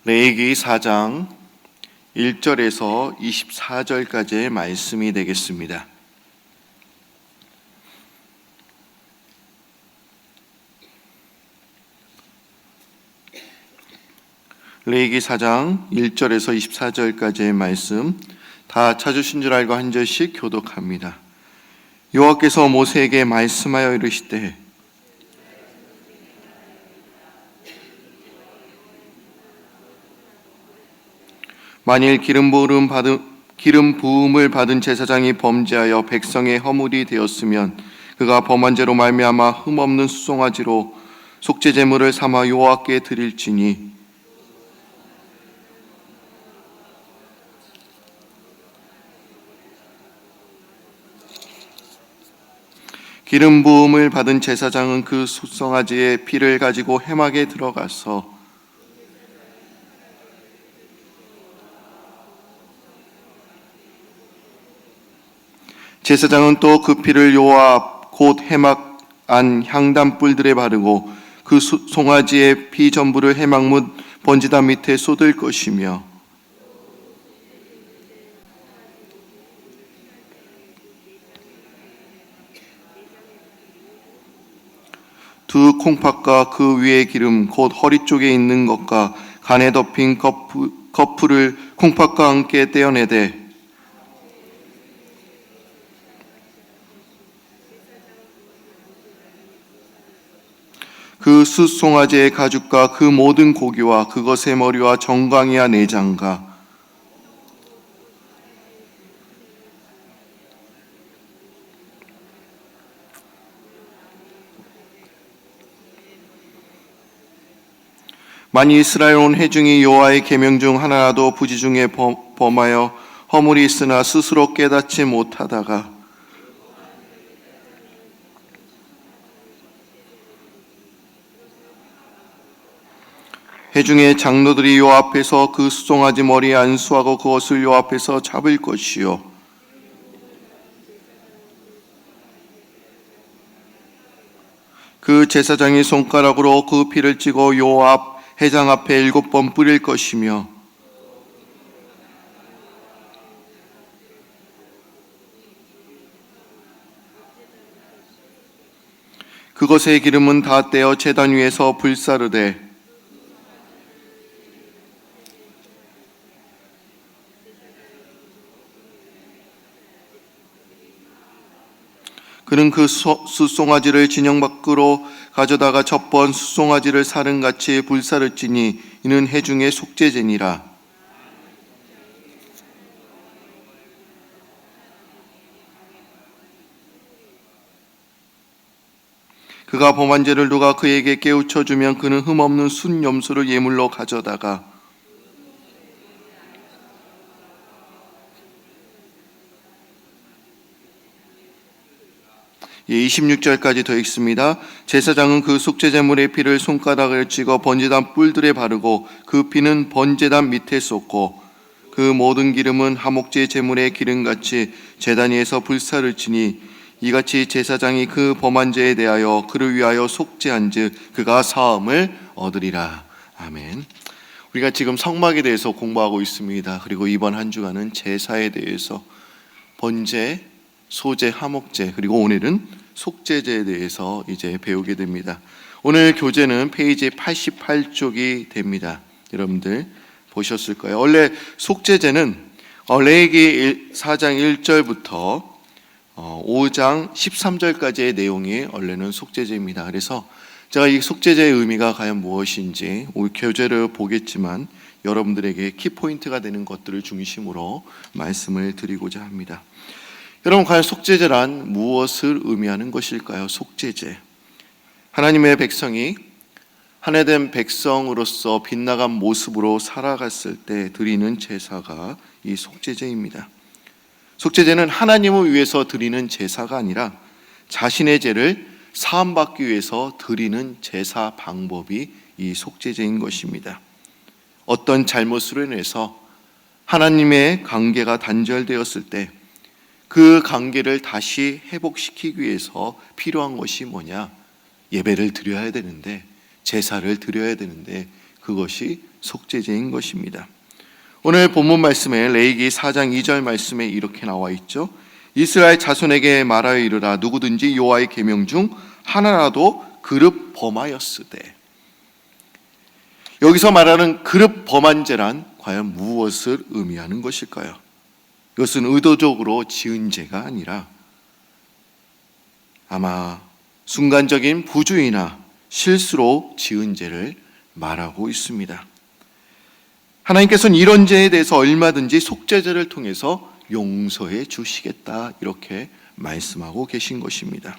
레위기 4장 1절에서 24절까지의 말씀이 되겠습니다. 레위기 4장 1절에서 24절까지의 말씀 다 찾으신 줄 알고 한 절씩 교독합니다. 여호와께서 모세에게 말씀하여 이르시되 만일 기름 부음을 받은 제사장이 범죄하여 백성의 허물이 되었으면 그가 범한 죄로 말미암아 흠없는 수송아지로 속죄 제물을 삼아 여호와께 드릴지니 기름 부음을 받은 제사장은 그 수송아지의 피를 가지고 회막에 들어가서 제사장은 또 그 피를 여호와 앞 곧 회막 안 향단 뿔들에 바르고 그 송아지의 피 전부를 회막 문 번지단 밑에 쏟을 것이며 두 콩팥과 그 위에 기름 곧 허리 쪽에 있는 것과 간에 덮인 거풀을 콩팥과 함께 떼어내되 그 숫송아지의 가죽과 그 모든 고기와 그것의 머리와 정강이와 내장과 만일 이스라엘 온 회중이 여호와의 계명 중 하나라도 부지 중에 범하여 허물이 있으나 스스로 깨닫지 못하다가 회중의 장로들이 요 앞에서 그 수송아지 머리에 안수하고 그것을 요 앞에서 잡을 것이요 그 제사장이 손가락으로 그 피를 찍어 요 앞 회장 앞에 7번 뿌릴 것이며 그것의 기름은 다 떼어 제단 위에서 불사르되 그는 그 숫송아지를 진영 밖으로 가져다가 첫번 숫송아지를 사른같이 불사를지니 이는 회중의 속죄제니라. 그가 범한 죄를 누가 그에게 깨우쳐 주면 그는 흠없는 순염소를 예물로 가져다가 26절까지 더 읽습니다. 제사장은 그 속죄제물의 피를 손가락을 찍어 번제단 뿔들에 바르고 그 피는 번제단 밑에 쏟고 그 모든 기름은 화목제 제물의 기름같이 제단 위에서 불사를 치니 이같이 제사장이 그 범한 죄에 대하여 그를 위하여 속죄한즉 그가 사함을 얻으리라. 아멘. 우리가 지금 성막에 대해서 공부하고 있습니다. 그리고 이번 한 주간은 제사에 대해서 번제, 소제, 화목제, 그리고 오늘은 속죄제에 대해서 이제 배우게 됩니다. 오늘 교재는 페이지 88쪽이 됩니다. 여러분들 보셨을 거예요. 원래 속죄제는 레위기 4장 1절부터 5장 13절까지의 내용이 원래는 속죄제입니다. 그래서 제가 이 속죄제의 의미가 과연 무엇인지 오늘 교재를 보겠지만 여러분들에게 키포인트가 되는 것들을 중심으로 말씀을 드리고자 합니다. 여러분, 과연 속죄제란 무엇을 의미하는 것일까요? 속죄제, 하나님의 백성이 하나된 백성으로서 빗나간 모습으로 살아갔을 때 드리는 제사가 이 속죄제입니다. 속죄제는 하나님을 위해서 드리는 제사가 아니라 자신의 죄를 사함받기 위해서 드리는 제사 방법이 이 속죄제인 것입니다. 어떤 잘못으로 인해서 하나님의 관계가 단절되었을 때 그 관계를 다시 회복시키기 위해서 필요한 것이 뭐냐? 예배를 드려야 되는데, 제사를 드려야 되는데 그것이 속죄제인 것입니다. 오늘 본문 말씀에 레위기 4장 2절 말씀에 이렇게 나와 있죠. 이스라엘 자손에게 말하여 이르라. 누구든지 여호와의 계명 중 하나라도 그릇 범하였으되. 여기서 말하는 그릇 범한 죄란 과연 무엇을 의미하는 것일까요? 이것은 의도적으로 지은 죄가 아니라 아마 순간적인 부주의나 실수로 지은 죄를 말하고 있습니다. 하나님께서는 이런 죄에 대해서 얼마든지 속죄제를 통해서 용서해 주시겠다, 이렇게 말씀하고 계신 것입니다.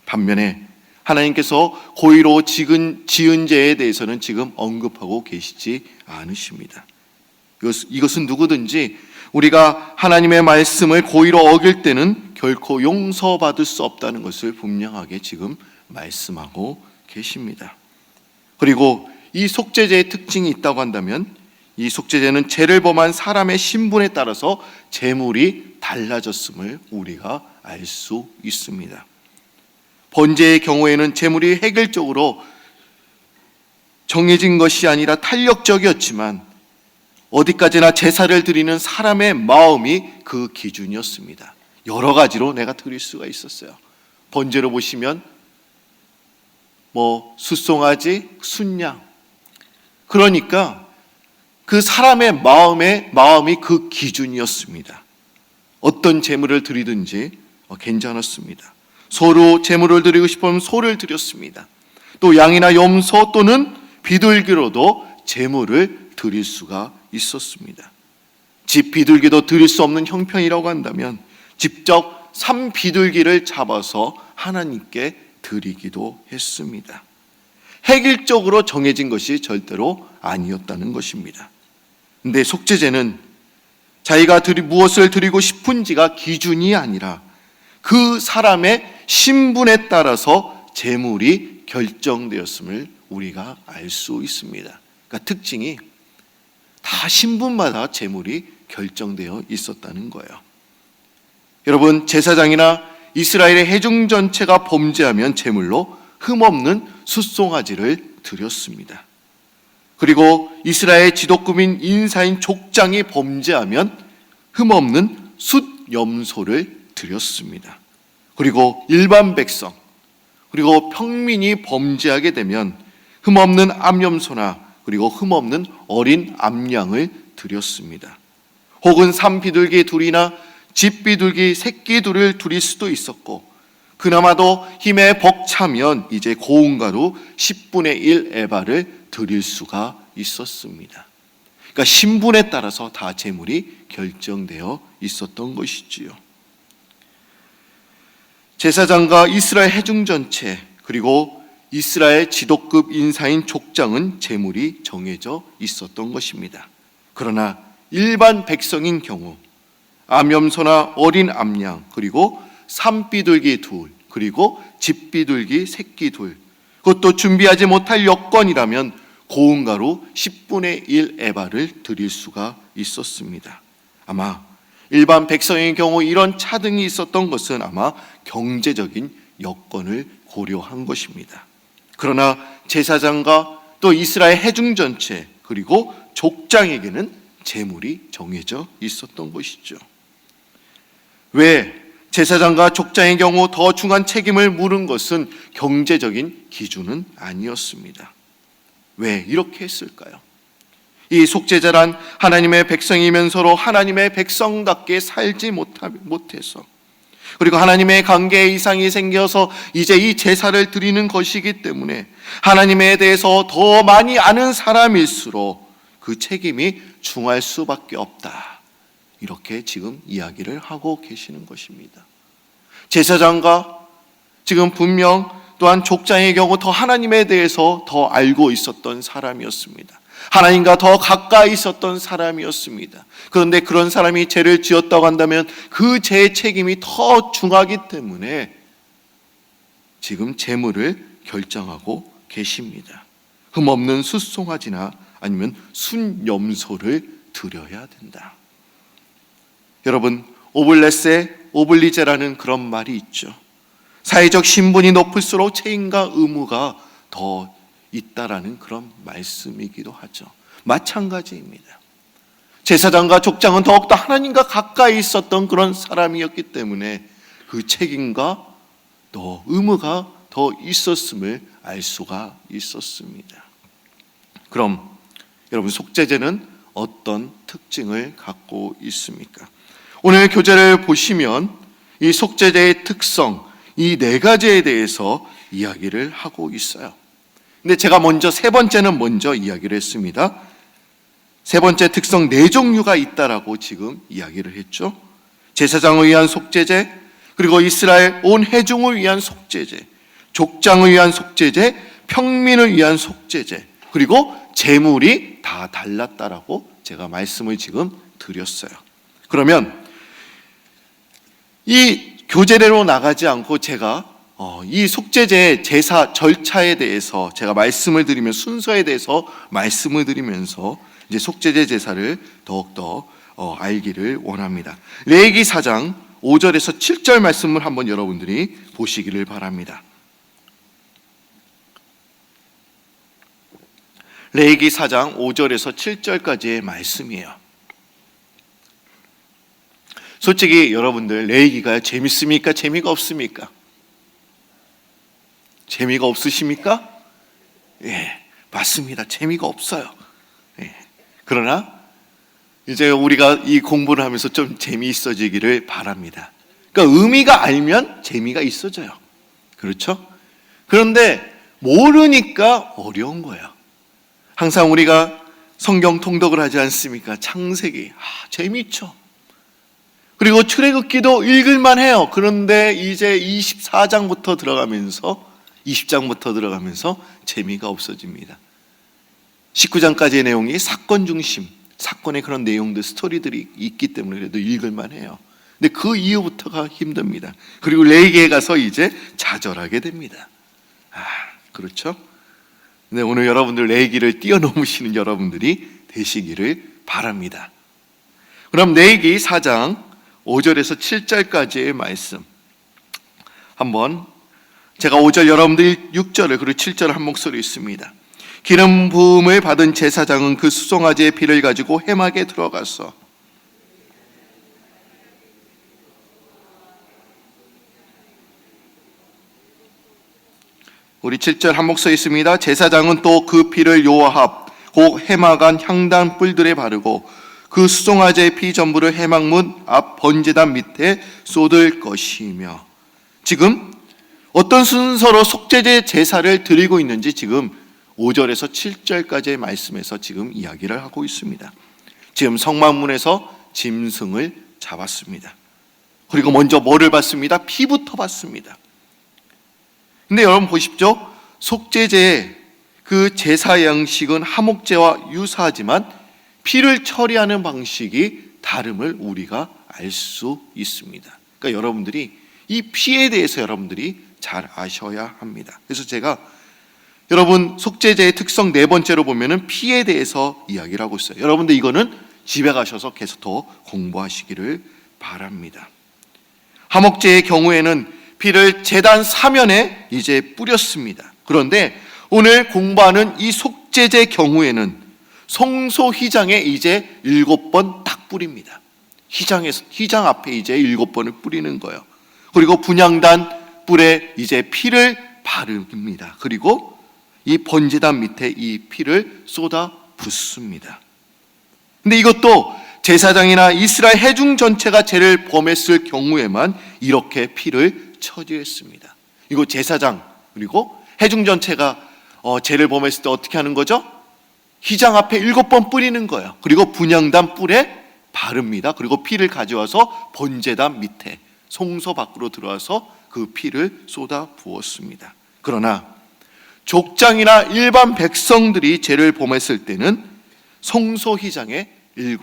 반면에 하나님께서 고의로 지은 죄에 대해서는 지금 언급하고 계시지 않으십니다. 이것은 누구든지 우리가 하나님의 말씀을 고의로 어길 때는 결코 용서받을 수 없다는 것을 분명하게 지금 말씀하고 계십니다. 그리고 이 속죄제의 특징이 있다고 한다면 이 속죄제는 죄를 범한 사람의 신분에 따라서 제물이 달라졌음을 우리가 알 수 있습니다. 번제의 경우에는 제물이 획일적으로 정해진 것이 아니라 탄력적이었지만 어디까지나 제사를 드리는 사람의 마음이 그 기준이었습니다. 여러 가지로 내가 드릴 수가 있었어요. 번제로 보시면 숫송아지, 순양. 그러니까 그 사람의 마음이 그 기준이었습니다. 어떤 제물을 드리든지 괜찮았습니다. 소로 제물을 드리고 싶으면 소를 드렸습니다. 또 양이나 염소 또는 비둘기로도 제물을 드릴 수가 있었습니다. 집 비둘기도 드릴 수 없는 형편이라고 한다면 직접 산 비둘기를 잡아서 하나님께 드리기도 했습니다. 획일적으로 정해진 것이 절대로 아니었다는 것입니다. 근데 속죄제는 자기가 무엇을 드리고 싶은지가 기준이 아니라 그 사람의 신분에 따라서 제물이 결정되었음을 우리가 알 수 있습니다. 그러니까 특징이 다 신분마다 제물이 결정되어 있었다는 거예요. 여러분, 제사장이나 이스라엘의 회중 전체가 범죄하면 제물로 흠없는 숫송아지를 드렸습니다. 그리고 이스라엘 지도급인 인사인 족장이 범죄하면 흠없는 숫염소를 드렸습니다. 그리고 일반 백성, 그리고 평민이 범죄하게 되면 흠없는 암염소나 그리고 흠없는 어린 암양을 드렸습니다. 혹은 산비둘기 둘이나 집비둘기 새끼 둘을 드릴 수도 있었고, 그나마도 힘에 벅차면 이제 고운가루 10분의 1 에바를 드릴 수가 있었습니다. 그러니까 신분에 따라서 다 제물이 결정되어 있었던 것이지요. 제사장과 이스라엘 회중 전체 그리고 이스라엘 지도급 인사인 족장은 제물이 정해져 있었던 것입니다. 그러나 일반 백성인 경우 암염소나 어린 암양 그리고 산비둘기 둘 그리고 집비둘기 새끼 둘, 그것도 준비하지 못할 여건이라면 고운가루 10분의 1 에바를 드릴 수가 있었습니다. 아마 일반 백성의 경우 이런 차등이 있었던 것은 아마 경제적인 여건을 고려한 것입니다. 그러나 제사장과 또 이스라엘 회중 전체 그리고 족장에게는 제물이 정해져 있었던 것이죠. 왜 제사장과 족장의 경우 더 중한 책임을 물은 것은 경제적인 기준은 아니었습니다. 왜 이렇게 했을까요? 이 속죄자란 하나님의 백성이면서로 하나님의 백성답게 살지 못해서, 그리고 하나님의 관계에 이상이 생겨서 이제 이 제사를 드리는 것이기 때문에 하나님에 대해서 더 많이 아는 사람일수록 그 책임이 중할 수밖에 없다, 이렇게 지금 이야기를 하고 계시는 것입니다. 제사장과 지금 분명 또한 족장의 경우 더 하나님에 대해서 더 알고 있었던 사람이었습니다. 하나님과 더 가까이 있었던 사람이었습니다. 그런데 그런 사람이 죄를 지었다고 한다면 그 죄의 책임이 더 중하기 때문에 지금 제물을 결정하고 계십니다. 흠없는 숫송아지나 아니면 순염소를 드려야 된다. 여러분, 오블레세 오블리제라는 그런 말이 있죠. 사회적 신분이 높을수록 책임과 의무가 더 있다라는 그런 말씀이기도 하죠. 마찬가지입니다. 제사장과 족장은 더욱더 하나님과 가까이 있었던 그런 사람이었기 때문에 그 책임과 또 의무가 더 있었음을 알 수가 있었습니다. 그럼 여러분, 속죄제는 어떤 특징을 갖고 있습니까? 오늘 교재를 보시면 이 속죄제의 특성, 이 네 가지에 대해서 이야기를 하고 있어요. 근데 제가 먼저 세 번째는 먼저 이야기를 했습니다. 세 번째 특성, 네 종류가 있다라고 지금 이야기를 했죠. 제사장을 위한 속죄제, 그리고 이스라엘 온 회중을 위한 속죄제, 족장을 위한 속죄제, 평민을 위한 속죄제, 그리고 제물이 다 달랐다라고 제가 말씀을 지금 드렸어요. 그러면 이 교재대로 나가지 않고 제가 이 속죄제 제사 절차에 대해서 제가 말씀을 드리면 순서에 대해서 말씀을 드리면서 이제 속죄제 제사를 더욱더 알기를 원합니다. 레위기 4장 5절에서 7절 말씀을 한번 여러분들이 보시기를 바랍니다. 레위기 4장 5절에서 7절까지의 말씀이에요. 솔직히 여러분들, 레위기가 재밌습니까? 재미가 없습니까? 재미가 없으십니까? 예, 맞습니다. 재미가 없어요. 예. 그러나 이제 우리가 이 공부를 하면서 좀 재미있어지기를 바랍니다. 그러니까 의미가 알면 재미가 있어져요. 그렇죠? 그런데 모르니까 어려운 거예요. 항상 우리가 성경 통독을 하지 않습니까? 창세기, 재미있죠. 그리고 출애굽기도 읽을만 해요. 그런데 이제 24장부터 들어가면서 20장부터 들어가면서 재미가 없어집니다. 19장까지의 내용이 사건 중심, 사건의 그런 내용들, 스토리들이 있기 때문에 그래도 읽을만 해요. 근데 그 이후부터가 힘듭니다. 그리고 레위기에 가서 이제 좌절하게 됩니다. 그렇죠? 근데 오늘 여러분들 레위기를 뛰어넘으시는 여러분들이 되시기를 바랍니다. 그럼 레위기 4장 5절에서 7절까지의 말씀 한번, 제가 5절, 여러분들이 6절을 그리고 7절을 한 목소리 있습니다. 기름 부음을 받은 제사장은 그 수송아지의 피를 가지고 회막에 들어가서 우리 7절 한 목소리 있습니다. 제사장은 또 그 피를 여호와 앞 곧 회막 안 향단 뿔들에 바르고 그 수송아지의 피 전부를 회막문 앞 번제단 밑에 쏟을 것이며. 지금 어떤 순서로 속죄제 제사를 드리고 있는지 지금 5절에서 7절까지의 말씀에서 지금 이야기를 하고 있습니다. 지금 성막문에서 짐승을 잡았습니다. 그리고 먼저 뭐를 받습니다? 피부터 받습니다. 근데 여러분 보십시오. 속죄제의 그 제사 양식은 하목제와 유사하지만 피를 처리하는 방식이 다름을 우리가 알 수 있습니다. 그러니까 여러분들이 이 피에 대해서 여러분들이 잘 아셔야 합니다. 그래서 제가 여러분 속죄제의 특성 네 번째로 보면은 피에 대해서 이야기를 하고 있어요. 여러분들 이거는 집에 가셔서 계속 더 공부하시기를 바랍니다. 하목제의 경우에는 피를 제단 사면에 이제 뿌렸습니다. 그런데 오늘 공부하는 이 속죄제 경우에는 성소휘장에 이제 7번 딱 뿌립니다. 휘장 앞에 이제 7번을 뿌리는 거예요. 그리고 분향단 뿔에 이제 피를 바릅니다. 그리고 이 번제단 밑에 이 피를 쏟아 붓습니다. 근데 이것도 제사장이나 이스라엘 회중 전체가 죄를 범했을 경우에만 이렇게 피를 처리했습니다. 이거 제사장 그리고 회중 전체가 죄를 범했을 때 어떻게 하는 거죠? 휘장 앞에 7번 뿌리는 거예요. 그리고 분향단 뿔에 바릅니다. 그리고 피를 가져와서 번제단 밑에 성소 밖으로 들어와서 그 피를 쏟아 부었습니다. 그러나 족장이나 일반 백성들이 죄를 범했을 때는 성소 휘장에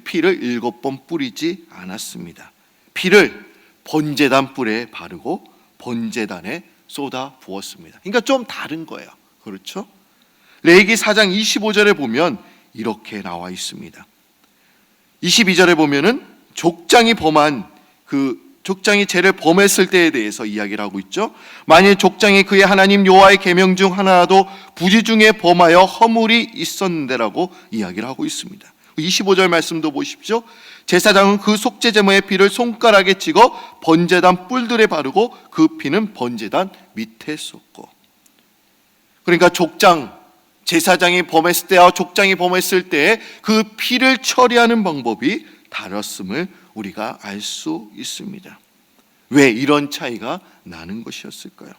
피를 7번 뿌리지 않았습니다. 피를 번제단 뿔에 바르고 번제단에 쏟아 부었습니다. 그러니까 좀 다른 거예요. 그렇죠? 레위기 4장 25절에 보면 이렇게 나와 있습니다. 22절에 보면은 족장이 범한 그 족장이 죄를 범했을 때에 대해서 이야기를 하고 있죠. 만일 족장이 그의 하나님 여호와의 계명 중 하나라도 부지 중에 범하여 허물이 있었는데라고 이야기를 하고 있습니다. 25절 말씀도 보십시오. 제사장은 그 속죄제물의 피를 손가락에 찍어 번제단 뿔들에 바르고 그 피는 번제단 밑에 쏟고. 그러니까 제사장이 범했을 때와 족장이 범했을 때에 그 피를 처리하는 방법이 다르었음을 우리가 알 수 있습니다. 왜 이런 차이가 나는 것이었을까요?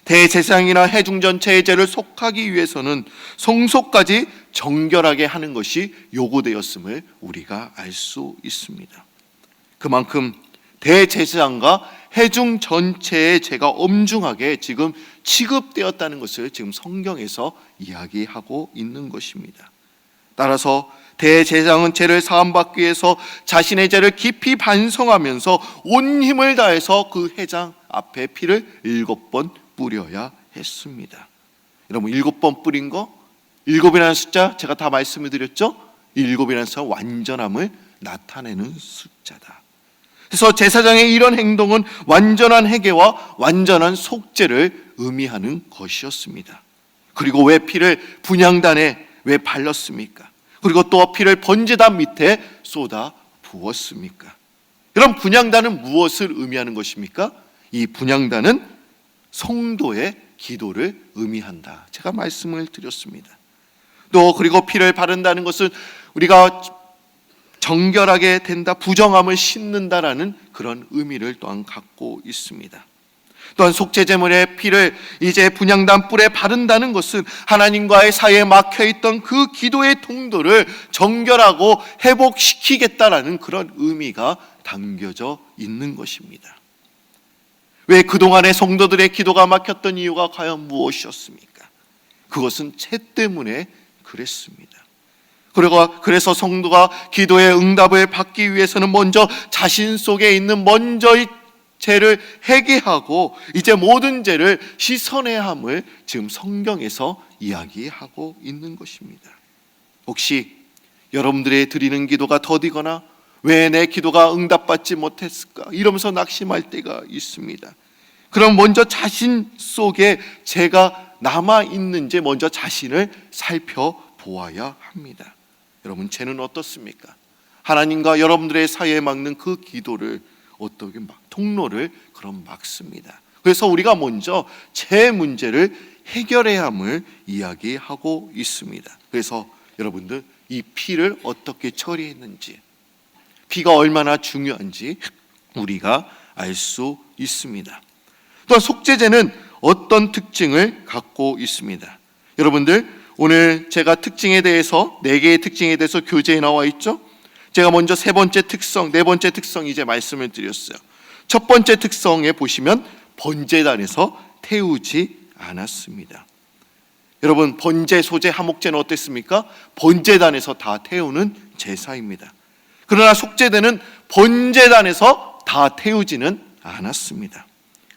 대제사장이나 회중 전체의 죄를 속하기 위해서는 성소까지 정결하게 하는 것이 요구되었음을 우리가 알 수 있습니다. 그만큼 대제사장과 회중 전체의 죄가 엄중하게 지금 취급되었다는 것을 지금 성경에서 이야기하고 있는 것입니다. 따라서 대제사장은 죄를 사함받기 위해서 자신의 죄를 깊이 반성하면서 온 힘을 다해서 그 회장 앞에 피를 7번 뿌려야 했습니다. 여러분, 7번 뿌린 거, 7이라는 숫자 제가 다 말씀을 드렸죠? 7이라는 숫자 완전함을 나타내는 숫자다. 그래서 제사장의 이런 행동은 완전한 회개와 완전한 속죄를 의미하는 것이었습니다. 그리고 왜 피를 분향단에 왜 발랐습니까? 그리고 또 피를 번제단 밑에 쏟아 부었습니까? 그럼 분향단은 무엇을 의미하는 것입니까? 이 분향단은 성도의 기도를 의미한다. 제가 말씀을 드렸습니다. 또 그리고 피를 바른다는 것은 우리가 정결하게 된다, 부정함을 씻는다라는 그런 의미를 또한 갖고 있습니다. 또한 속죄제물의 피를 이제 분향단 뿔에 바른다는 것은 하나님과의 사이에 막혀있던 그 기도의 통로를 정결하고 회복시키겠다라는 그런 의미가 담겨져 있는 것입니다. 왜 그동안의 성도들의 기도가 막혔던 이유가 과연 무엇이었습니까? 그것은 죄 때문에 그랬습니다. 그래서 성도가 기도의 응답을 받기 위해서는 먼저 자신 속에 있는 먼저의 죄를 회개하고 이제 모든 죄를 씻어내야 함을 지금 성경에서 이야기하고 있는 것입니다. 혹시 여러분들의 드리는 기도가 더디거나 왜 내 기도가 응답받지 못했을까 이러면서 낙심할 때가 있습니다. 그럼 먼저 자신 속에 죄가 남아있는지 먼저 자신을 살펴보아야 합니다. 여러분, 죄는 어떻습니까? 하나님과 여러분들의 사이에 막는 그 기도를 어떻게 통로를 그럼 막습니다. 그래서 우리가 먼저 죄 문제를 해결해야 함을 이야기하고 있습니다. 그래서 여러분들 이 피를 어떻게 처리했는지, 피가 얼마나 중요한지 우리가 알 수 있습니다. 또한 속죄제는 어떤 특징을 갖고 있습니다. 여러분들, 오늘 제가 특징에 대해서 4개의 특징에 대해서 교재에 나와 있죠. 제가 먼저 세 번째 특성, 네 번째 특성 이제 말씀을 드렸어요. 첫 번째 특성에 보시면 번제단에서 태우지 않았습니다. 여러분, 번제, 소제, 화목제는 어땠습니까? 번제단에서 다 태우는 제사입니다. 그러나 속죄제는 번제단에서 다 태우지는 않았습니다.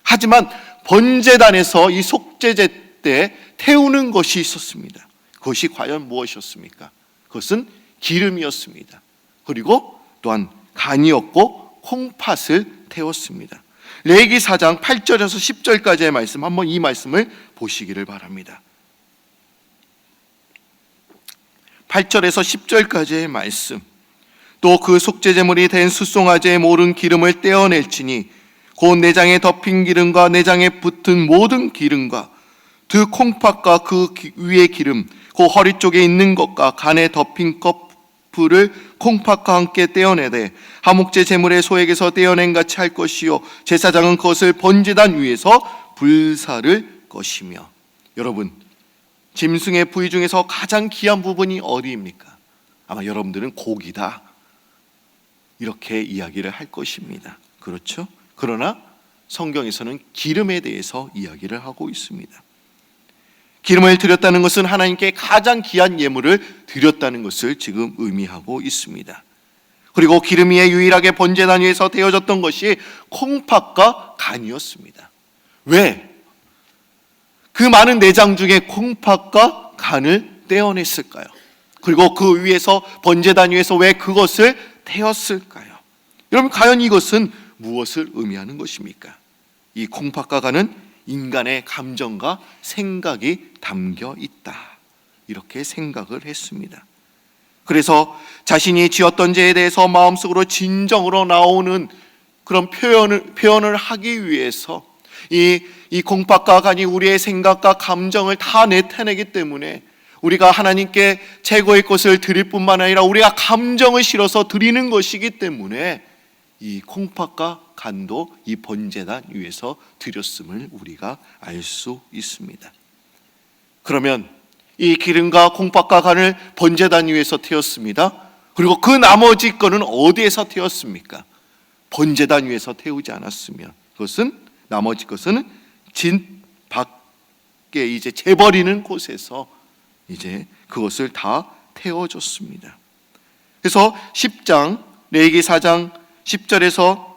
하지만 번제단에서 이 속죄제 때 태우는 것이 있었습니다. 그것이 과연 무엇이었습니까? 그것은 기름이었습니다. 그리고 또한 간이었고 콩팥을 태웠습니다. 레위기 4장 8절에서 10절까지의 말씀, 한번 이 말씀을 보시기를 바랍니다. 8절에서 10절까지의 말씀. 또 그 속죄제물이 된 숫송아지의 모든 기름을 떼어낼지니 곧 내장에 덮인 기름과 내장에 붙은 모든 기름과 그 콩팥과 그 위의 기름, 그 허리 쪽에 있는 것과 간에 덮인 거풀을 콩팥과 함께 떼어내되 화목제 제물의 소에게서 떼어낸 같이 할 것이요 제사장은 그것을 번제단 위에서 불사를 것이며. 여러분, 짐승의 부위 중에서 가장 귀한 부분이 어디입니까? 아마 여러분들은 고기다 이렇게 이야기를 할 것입니다. 그렇죠? 그러나 성경에서는 기름에 대해서 이야기를 하고 있습니다. 기름을 드렸다는 것은 하나님께 가장 귀한 예물을 드렸다는 것을 지금 의미하고 있습니다. 그리고 기름 위에 유일하게 번제단 위에서 데워졌던 것이 콩팥과 간이었습니다. 왜? 그 많은 내장 중에 콩팥과 간을 떼어냈을까요? 그리고 그 위에서 번제단 위에서 왜 그것을 태웠을까요? 여러분, 과연 이것은 무엇을 의미하는 것입니까? 이 콩팥가가는 인간의 감정과 생각이 담겨 있다, 이렇게 생각을 했습니다. 그래서 자신이 지었던 죄에 대해서 마음속으로 진정으로 나오는 그런 표현을 하기 위해서 이 콩팥가간이 우리의 생각과 감정을 다 내타내기 때문에 우리가 하나님께 최고의 것을 드릴 뿐만 아니라 우리가 감정을 실어서 드리는 것이기 때문에 이 콩팥과 간도 이 번제단 위에서 드렸음을 우리가 알 수 있습니다. 그러면 이 기름과 콩팥과 간을 번제단 위에서 태웠습니다. 그리고 그 나머지 거는 어디에서 태웠습니까? 번제단 위에서 태우지 않았으면 그것은, 나머지 것은 진 밖에 이제 재버리는 곳에서 이제 그것을 다 태워줬습니다. 그래서 10장 레위기 4장 10절에서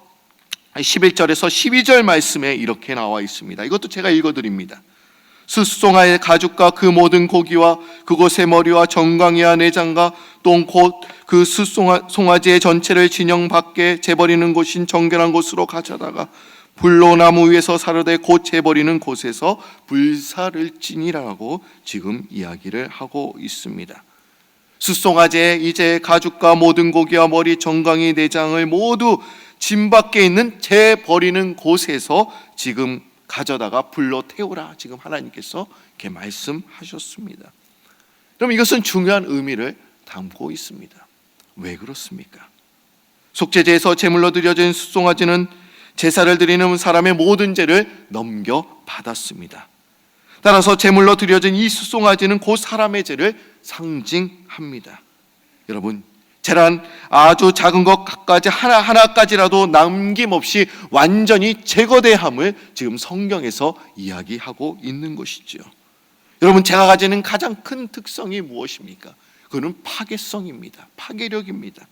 11절에서 12절 말씀에 이렇게 나와 있습니다. 이것도 제가 읽어드립니다. 숫송아의 가죽과 그 모든 고기와 그곳의 머리와 정강이와 내장과 똥 곧 그 숫송아지의 전체를 진영 밖에 재버리는 곳인 정결한 곳으로 가져다가 불로 나무 위에서 사르되 곧 재버리는 곳에서 불사를 찌니라고 지금 이야기를 하고 있습니다. 숫송아지의 이제 가죽과 모든 고기와 머리, 정강이, 내장을 모두 진 밖에 있는 재버리는 곳에서 지금 가져다가 불로 태우라, 지금 하나님께서 이렇게 말씀하셨습니다. 그럼 이것은 중요한 의미를 담고 있습니다. 왜 그렇습니까? 속죄제에서 제물로 드려진 숫송아지는 제사를 드리는 사람의 모든 죄를 넘겨받았습니다. 따라서 제물로 드려진 이 숫송아지는 그 사람의 죄를 상징합니다. 여러분, 죄란 아주 작은 것까지 하나까지라도 남김없이 완전히 제거대함을 지금 성경에서 이야기하고 있는 것이죠. 여러분, 죄가 가지는 가장 큰 특성이 무엇입니까? 그는 파괴성입니다. 파괴력입니다.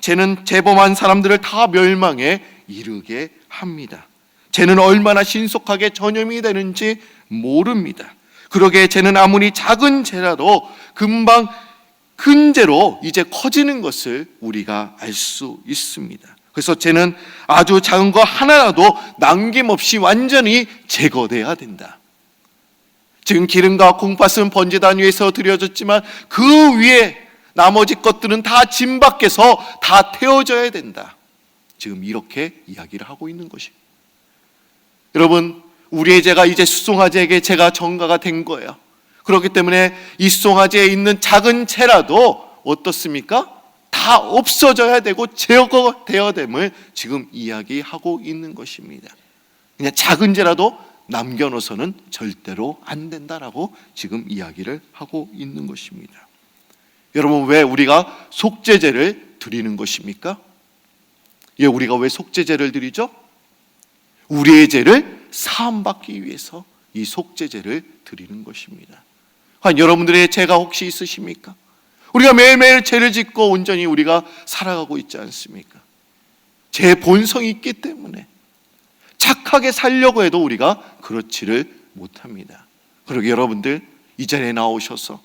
죄는 재범한 사람들을 다 멸망에 이르게 합니다. 죄는 얼마나 신속하게 전염이 되는지 모릅니다. 그러기에 죄는 아무리 작은 죄라도 금방 큰 죄로 이제 커지는 것을 우리가 알 수 있습니다. 그래서 죄는 아주 작은 거 하나라도 남김없이 완전히 제거돼야 된다. 지금 기름과 콩팥은 번제단 위에서 드려졌지만 그 위에 나머지 것들은 다 진 밖에서 다 태워져야 된다. 지금 이렇게 이야기를 하고 있는 것입니다. 여러분, 우리의 죄가 이제 숫송아지에게 죄가 전가가 된 거예요. 그렇기 때문에 이 숫송아지에 있는 작은 죄라도 어떻습니까? 다 없어져야 되고 제거되어야 됨을 지금 이야기하고 있는 것입니다. 그냥 작은 죄라도 남겨놓아서는 절대로 안 된다라고 지금 이야기를 하고 있는 것입니다. 여러분, 왜 우리가 속죄제를 드리는 것입니까? 예, 우리가 왜 속죄제를 드리죠? 우리의 죄를 사함받기 위해서 이 속죄제를 드리는 것입니다. 과연 여러분들의 죄가 혹시 있으십니까? 우리가 매일매일 죄를 짓고 온전히 우리가 살아가고 있지 않습니까? 죄의 본성이 있기 때문에 착하게 살려고 해도 우리가 그렇지를 못합니다. 그러기 여러분들 이 자리에 나오셔서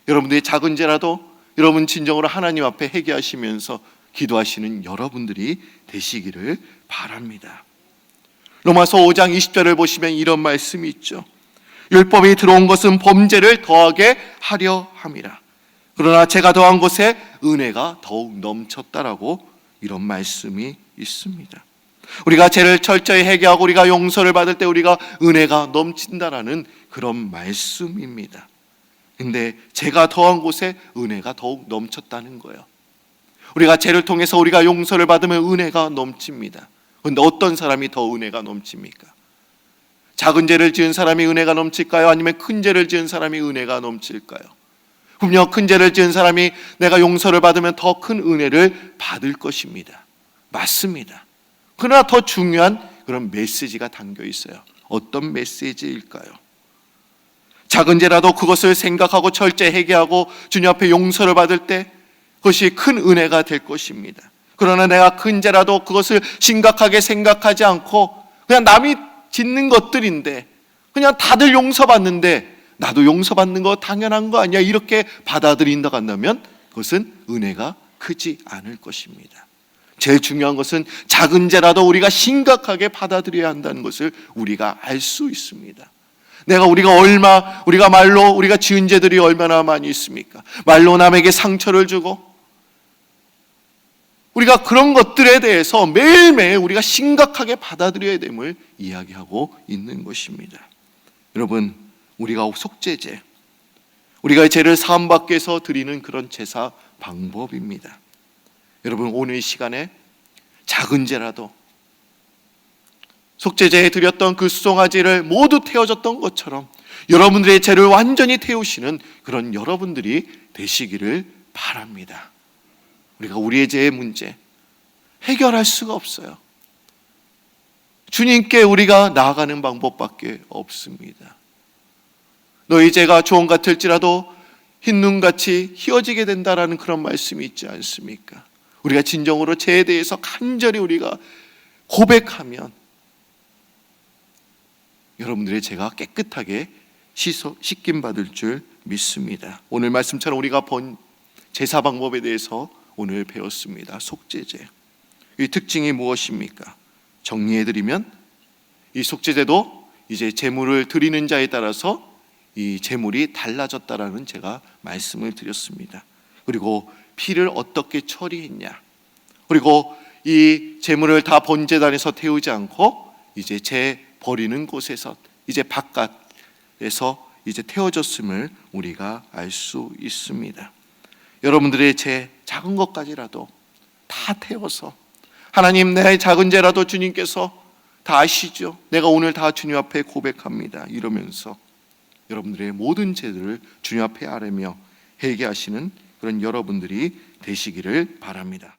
여러분들의 작은 죄라도 여러분 진정으로 하나님 앞에 회개하시면서 기도하시는 여러분들이 되시기를 바랍니다. 로마서 5장 20절을 보시면 이런 말씀이 있죠. 율법이 들어온 것은 범죄를 더하게 하려 함이라. 그러나 제가 더한 것에 은혜가 더욱 넘쳤다라고 이런 말씀이 있습니다. 우리가 죄를 철저히 회개하고 우리가 용서를 받을 때 우리가 은혜가 넘친다라는 그런 말씀입니다. 근데 죄가 더한 곳에 은혜가 더욱 넘쳤다는 거예요. 우리가 죄를 통해서 우리가 용서를 받으면 은혜가 넘칩니다. 그런데 어떤 사람이 더 은혜가 넘칩니까? 작은 죄를 지은 사람이 은혜가 넘칠까요? 아니면 큰 죄를 지은 사람이 은혜가 넘칠까요? 분명 큰 죄를 지은 사람이 내가 용서를 받으면 더 큰 은혜를 받을 것입니다. 맞습니다. 그러나 더 중요한 그런 메시지가 담겨 있어요. 어떤 메시지일까요? 작은 죄라도 그것을 생각하고 철저히 회개하고 주님 앞에 용서를 받을 때 그것이 큰 은혜가 될 것입니다. 그러나 내가 큰 죄라도 그것을 심각하게 생각하지 않고 그냥 남이 짓는 것들인데 그냥 다들 용서받는데 나도 용서받는 거 당연한 거 아니야, 이렇게 받아들인다 한다면 그것은 은혜가 크지 않을 것입니다. 제일 중요한 것은 작은 죄라도 우리가 심각하게 받아들여야 한다는 것을 우리가 알 수 있습니다. 우리가 지은 죄들이 얼마나 많이 있습니까? 말로 남에게 상처를 주고, 우리가 그런 것들에 대해서 매일매일 우리가 심각하게 받아들여야 됨을 이야기하고 있는 것입니다. 여러분, 우리가 속죄제, 우리가 죄를 사함받기 위해서 드리는 그런 제사 방법입니다. 여러분, 오늘 이 시간에 작은 죄라도 속죄제에 드렸던 그 수송아지를 모두 태워줬던 것처럼 여러분들의 죄를 완전히 태우시는 그런 여러분들이 되시기를 바랍니다. 우리가 우리의 죄의 문제 해결할 수가 없어요. 주님께 우리가 나아가는 방법밖에 없습니다. 너희 죄가 조금 같을지라도 흰 눈같이 희어지게 된다라는 그런 말씀이 있지 않습니까? 우리가 진정으로 죄에 대해서 간절히 우리가 고백하면 여러분들의 죄가 깨끗하게 씻김 받을 줄 믿습니다. 오늘 말씀처럼 우리가 본 제사 방법에 대해서 오늘 배웠습니다. 속죄제, 이 특징이 무엇입니까? 정리해드리면 이 속죄제도 이제 제물을 드리는 자에 따라서 이 제물이 달라졌다라는 제가 말씀을 드렸습니다. 그리고 피를 어떻게 처리했냐, 그리고 이 제물을 다 번제단에서 태우지 않고 이제 제 버리는 곳에서 이제 바깥에서 이제 태워졌음을 우리가 알 수 있습니다. 여러분들의 제 작은 것까지라도 다 태워서, 하나님, 내 작은 죄라도 주님께서 다 아시죠? 내가 오늘 다 주님 앞에 고백합니다, 이러면서 여러분들의 모든 죄들을 주님 앞에 아뢰며 회개하시는 그런 여러분들이 되시기를 바랍니다.